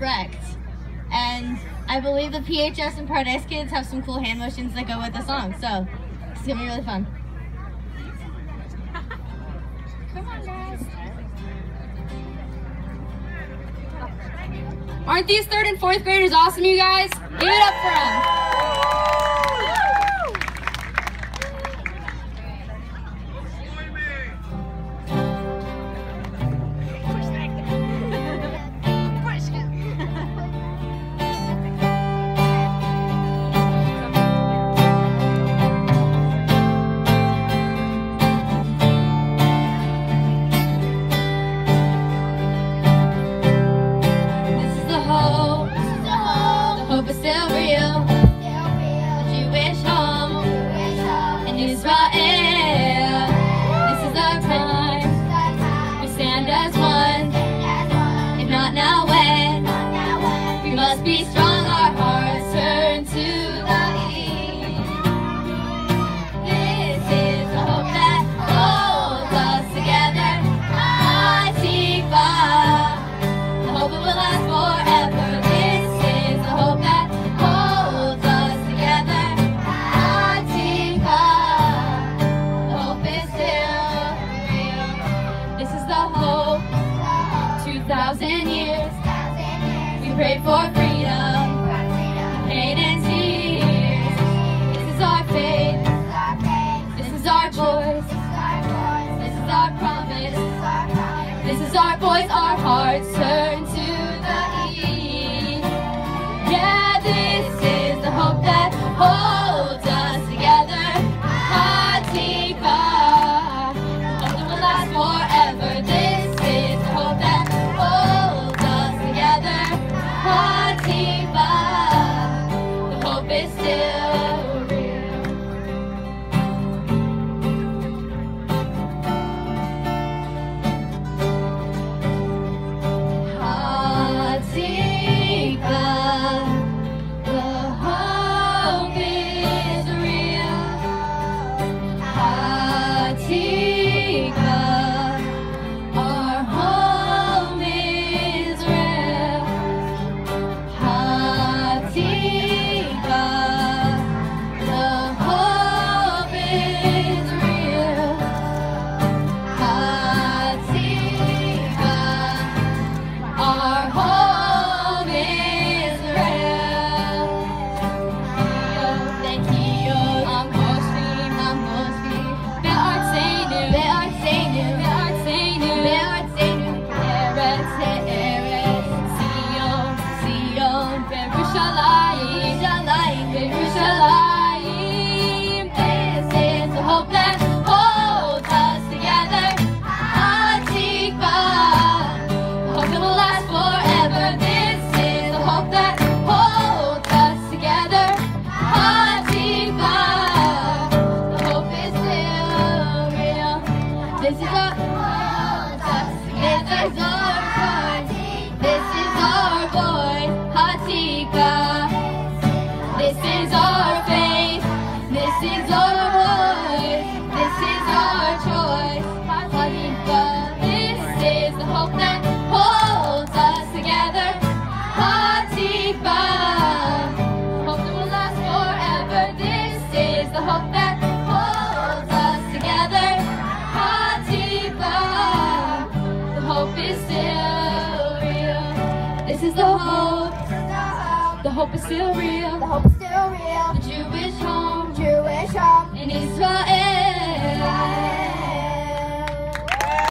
wrecked. And I believe the PHS and Paradise Kids have some cool hand motions that go with the song. So it's gonna be really fun. Come on, guys. Aren't these 3rd and 4th graders awesome, you guys? Give it up for them. Be strong, our hearts turn to the east. This is the hope that holds us together. Antigua, the hope it will last forever. This is the hope that holds us together. Antigua, the hope is still real. This is the hope. 2,000 years. We prayed for freedom, pain and tears. This is our faith, this is our voice, this is our promise, this is our voice, our hearts turn to the east. Yeah, this is the hope that holds us together. Antigua, hope that will last forever. This is the hope that holds us together. Antigua, the hope is still real. Antigua, the hope is real. Antigua, our home is real. Antigua, the hope is real. Antigua, our home is real. Thank you, I'm Moshfim, Be'art Seinu, Be'art Seinu, Be'art Seinu, Be'art Seinu, Eretz, Eretz, Zion, Zion, Yerushalayim, Yerushalayim. This is the hope that holds us together. Antigua, the hope that will last forever. This is the hope that holds us together. Antigua, the hope is still real. This is what holds us together. This is our voice. Antigua. This is our faith. This is our voice. This is our choice. Antigua. This is the hope that holds us together. Antigua. Hope that will last forever. This is the hope that holds us together. Antigua. The hope is still real. This is the hope. The hope is still real. The hope is still real. The Jewish hope.